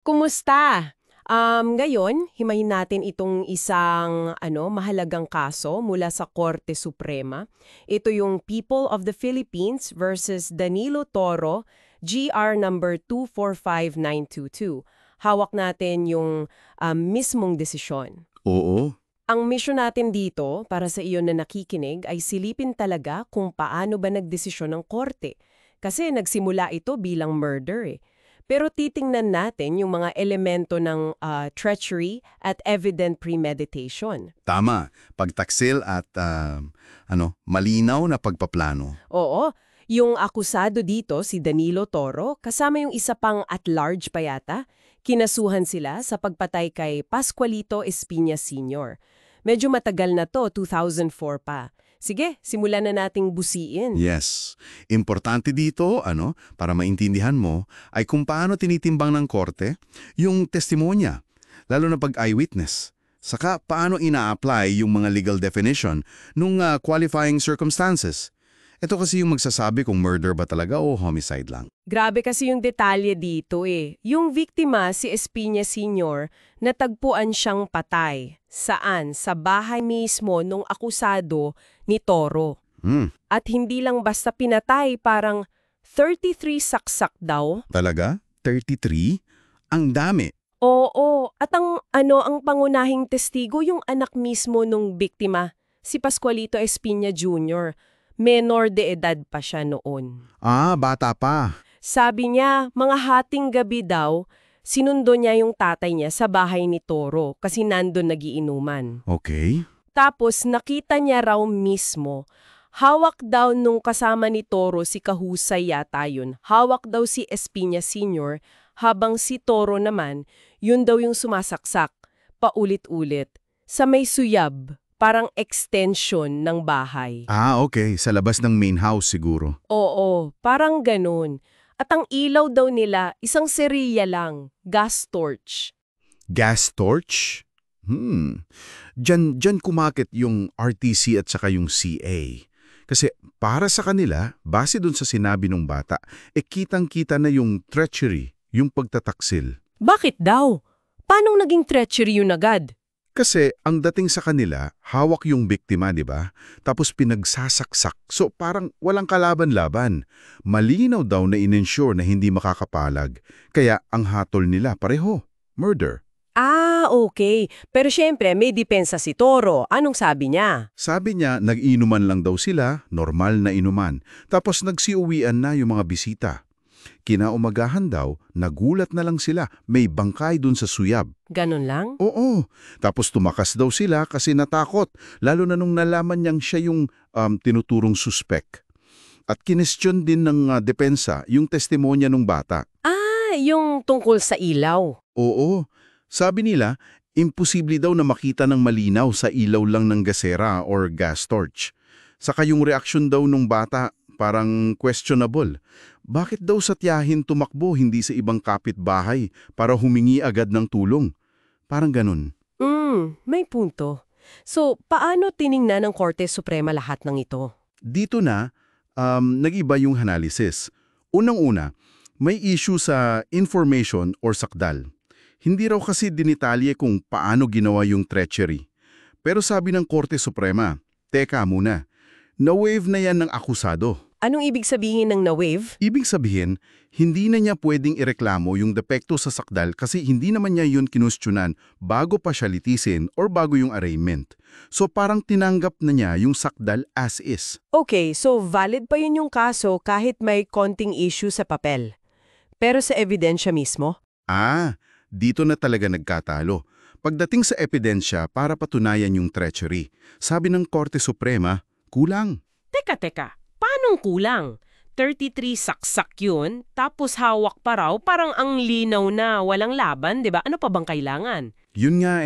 Kumusta? Ngayon, himayin natin itong isang mahalagang kaso mula sa Korte Suprema. Ito yung People of the Philippines versus Danilo Toro, GR number 245922. Hawak natin yung mismong desisyon. Oo, Ang mission natin dito, para sa iyo na nakikinig, ay silipin talaga kung paano ba nagdesisyon ng korte. Kasi nagsimula ito bilang murder eh. Pero titingnan natin yung mga elemento ng treachery at evident premeditation. tama. Pagtaksil at malinaw na pagpaplano. Oo, yung akusado dito, si Danilo Toro, kasama yung isa pang at-large pa yata, kinasuhan sila sa pagpatay kay Pascualito Espiña Sr. Medyo matagal na to, 2004 pa. Sige, simulan na nating busiin. Yes. Importante dito, para maintindihan mo, ay kung paano tinitimbang ng korte yung testimonya, lalo na pag eyewitness. Saka paano ina-apply yung mga legal definition nung qualifying circumstances. Ito kasi yung magsasabi kung murder ba talaga o homicide lang. Grabe kasi yung detalye dito eh. Yung biktima, si Espiña Sr., natagpuan siyang patay. Saan? Sa bahay mismo nung akusado ni Toro. Hmm, At hindi lang basta pinatay, parang 33 saksak daw. talaga? 33? Ang dami. Oo, at ang pangunahing testigo yung anak mismo nung biktima, si Pascualito Espiña Jr. Menor de edad pa siya noon. Ah, bata pa. Sabi niya, mga hating gabi daw, sinundo niya yung tatay niya sa bahay ni Toro kasi nandun nagiinuman. Okay. Tapos nakita niya raw mismo, hawak daw nung kasama ni Toro si Kahusay yata yun. Hawak daw si Espiña Sr. habang si Toro naman, yun daw yung sumasaksak, paulit-ulit, sa may suyab, parang extension ng bahay. Ah, okay. Sa labas ng main house siguro. Oo, parang ganun. At ang ilaw daw nila, isang seriya lang, gas torch. Gas torch? Diyan kumakit yung RTC at saka yung CA. Kasi para sa kanila, base dun sa sinabi ng bata, kitang-kita na yung treachery, yung pagtataksil. Bakit daw? Paano naging treachery yun agad? Kasi ang dating sa kanila, hawak yung biktima, di ba? Tapos pinagsasaksak. So parang walang kalaban-laban. Malinaw daw na in-ensure na hindi makakapalag. Kaya ang hatol nila pareho, murder. Ah, okay. Pero syempre, may depensa si Toro. Anong sabi niya? Sabi niya, nag-inuman lang daw sila, normal na inuman. Tapos nagsiuwian na yung mga bisita. Kinaumagahan daw, nagulat na lang sila, may bangkay dun sa suyab. Ganun lang? Oo. Tapos tumakas daw sila kasi natakot, lalo na nung nalaman niyang siya yung tinuturong suspek. At kinestyon din ng depensa yung testimonya ng bata. Ah, yung tungkol sa ilaw. Oo. Sabi nila, imposible daw na makita ng malinaw sa ilaw lang ng gasera or gas torch. Saka yung reaksyon daw ng bata, parang questionable. Bakit daw sa tiyahin tumakbo hindi sa ibang kapitbahay para humingi agad ng tulong? Parang ganun. May punto. So, paano tiningnan ng Korte Suprema lahat ng ito? Dito na, nag-iba yung analysis. Unang-una, may issue sa information or sakdal. Hindi raw kasi dinitalye kung paano ginawa yung treachery. Pero sabi ng Korte Suprema, teka muna, na-waive na yan ng akusado. Anong ibig sabihin ng na-waive? Ibig sabihin, hindi na niya pwedeng ireklamo yung depekto sa sakdal kasi hindi naman niya yun kinustyonan bago pa siya litisin or bago yung arraignment. So parang tinanggap na niya yung sakdal as is. Okay, so valid pa yun yung kaso kahit may konting issue sa papel. Pero sa ebidensya mismo? Ah, dito na talaga nagkatalo. Pagdating sa ebidensya para patunayan yung treachery, sabi ng Korte Suprema, kulang. Teka. Paanong kulang? 33 saksak yun, tapos hawak pa raw, parang ang linaw na walang laban, di ba? Ano pa bang kailangan? Yun nga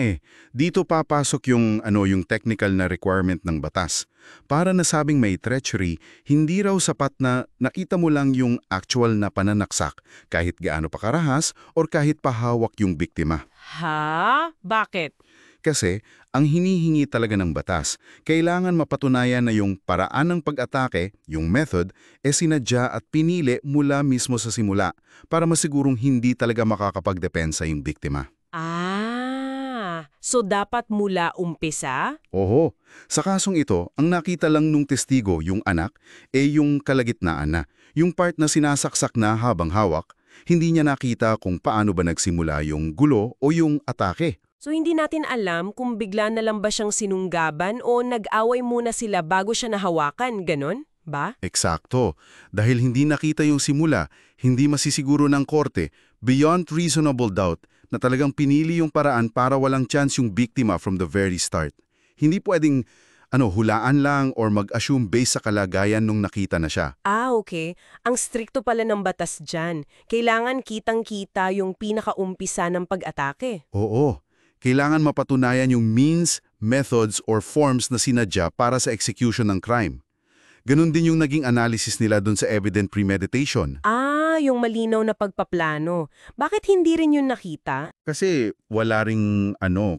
Dito papasok yung technical na requirement ng batas. Para nasabing may treachery, hindi raw sapat na nakita mo lang yung actual na pananaksak kahit gaano pa karahas or kahit pahawak yung biktima. Ha? Bakit? Kasi ang hinihingi talaga ng batas, kailangan mapatunayan na yung paraan ng pag-atake, yung method, sinadya at pinili mula mismo sa simula para masigurong hindi talaga makakapagdepensa yung biktima. So dapat mula umpisa? Oho, sa kasong ito, ang nakita lang nung testigo, yung anak, yung kalagitnaan na. Yung part na sinasaksak na habang hawak, hindi niya nakita kung paano ba nagsimula yung gulo o yung atake. So hindi natin alam kung bigla na lang ba siyang sinunggaban o nag-away muna sila bago siya nahawakan, ganon? Ba? Eksakto. Dahil hindi nakita yung simula, hindi masisiguro ng korte, beyond reasonable doubt, na talagang pinili yung paraan para walang chance yung biktima from the very start. Hindi pwedeng hulaan lang or mag-assume based sa kalagayan nung nakita na siya. Okay. Ang strikto pala ng batas dyan. Kailangan kitang-kita yung pinakaumpisa ng pag-atake. Oo. Kailangan mapatunayan yung means, methods, or forms na sinadya para sa execution ng crime. Ganun din yung naging analysis nila dun sa evident premeditation. Yung malinaw na pagpaplano. Bakit hindi rin yun nakita? Kasi wala ring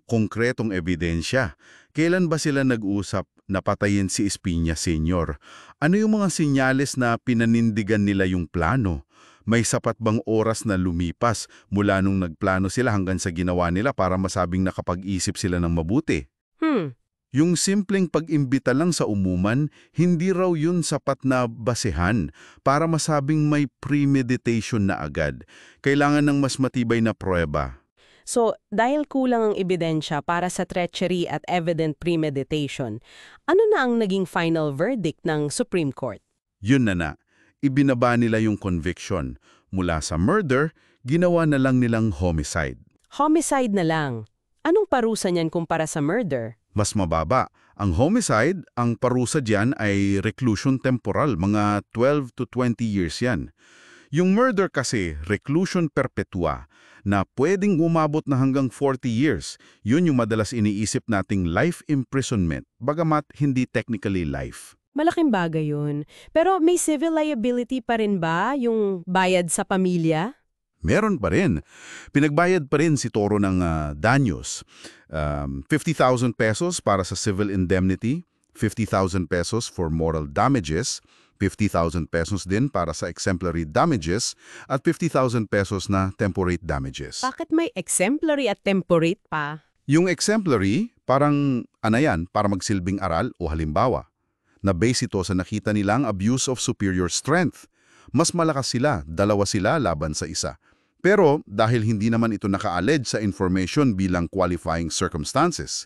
konkretong ebidensya. Kailan ba sila nag-usap na patayin si Espiña Sr.? Ano yung mga senyales na pinanindigan nila yung plano? May sapat bang oras na lumipas mula nung nagplano sila hanggang sa ginawa nila para masabing nakapag-isip sila ng mabuti? Yung simpleng pag-imbita lang sa umuman, hindi raw yun sapat na basehan para masabing may premeditation na agad. Kailangan ng mas matibay na pruweba. So, dahil kulang ang ebidensya para sa treachery at evident premeditation, ano na ang naging final verdict ng Supreme Court? Yun na. Ibinaba nila yung conviction. Mula sa murder, ginawa na lang nilang homicide. Homicide na lang. Anong parusa niyan kumpara sa murder? Mas mababa. Ang homicide, ang parusa diyan ay reclusion temporal, mga 12 to 20 years yan. Yung murder kasi, reclusion perpetua, na pwedeng umabot na hanggang 40 years. Yun yung madalas iniisip nating life imprisonment, bagamat hindi technically life. Malaking bagay yun. Pero may civil liability pa rin ba yung bayad sa pamilya? Meron pa rin. Pinagbayad pa rin si Toro ng danyos. 50,000 pesos para sa civil indemnity, 50,000 pesos for moral damages, 50,000 pesos din para sa exemplary damages, at 50,000 pesos na temporate damages. Bakit may exemplary at temporate pa? Yung exemplary, parang para magsilbing aral o halimbawa. Na-base ito sa nakita nilang abuse of superior strength. Mas malakas sila, dalawa sila laban sa isa. Pero dahil hindi naman ito naka-allege sa information bilang qualifying circumstances.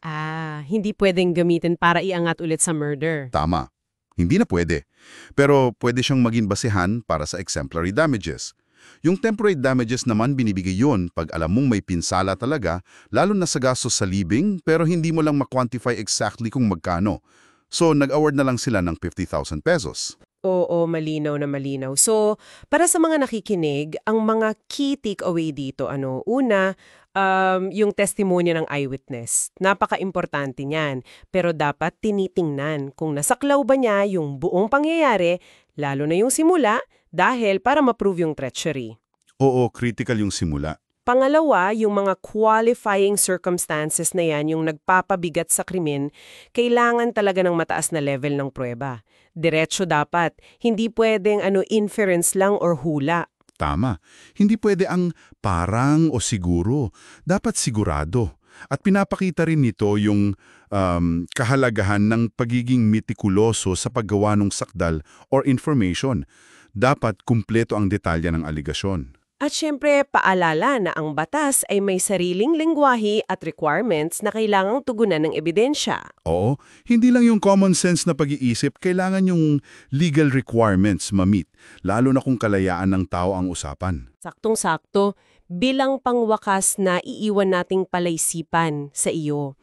Hindi pwedeng gamitin para iangat ulit sa murder. Tama. Hindi na pwede. Pero pwede siyang maging basehan para sa exemplary damages. Yung temporary damages naman binibigay yun pag alam mong may pinsala talaga, lalo na sa gastos sa libing, pero hindi mo lang ma-quantify exactly kung magkano. So, nag-award na lang sila ng 50,000 pesos. Oo, malinaw na malinaw. So, para sa mga nakikinig, ang mga key takeaway dito, una, yung testimonya ng eyewitness. Napaka-importante niyan. Pero dapat tinitingnan kung nasaklaw ba niya yung buong pangyayari, lalo na yung simula, dahil para ma-prove yung treachery. Oo, critical yung simula. Pangalawa, yung mga qualifying circumstances na yan, yung nagpapabigat sa krimen, kailangan talaga ng mataas na level ng pruweba. Diretso dapat. Hindi pwedeng inference lang or hula. Tama. Hindi pwede ang parang o siguro. Dapat sigurado. At pinapakita rin nito yung kahalagahan ng pagiging mitikuloso sa paggawa ng sakdal or information. Dapat kumpleto ang detalya ng aligasyon. At syempre, paalala na ang batas ay may sariling lengguwahe at requirements na kailangang tugunan ng ebidensya. Oo, hindi lang yung common sense na pag-iisip, kailangan yung legal requirements ma-meet, lalo na kung kalayaan ng tao ang usapan. Saktong-sakto, bilang pangwakas na iiwan nating palaisipan sa iyo.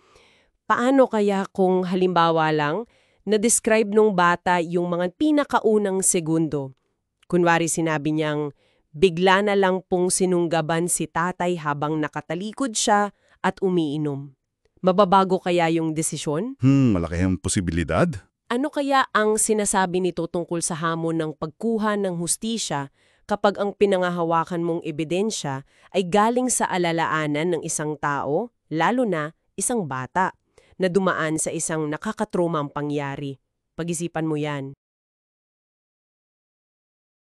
Paano kaya kung halimbawa lang, na-describe nung bata yung mga pinakaunang segundo? Kunwari sinabi niyang, bigla na lang pong sinunggaban si tatay habang nakatalikod siya at umiinom. Mababago kaya yung desisyon? Malaki ang posibilidad. Ano kaya ang sinasabi nito tungkol sa hamon ng pagkuha ng hustisya kapag ang pinangahawakan mong ebidensya ay galing sa alalaanan ng isang tao, lalo na isang bata na dumaan sa isang nakakatrumang pangyari. Pag-isipan mo yan.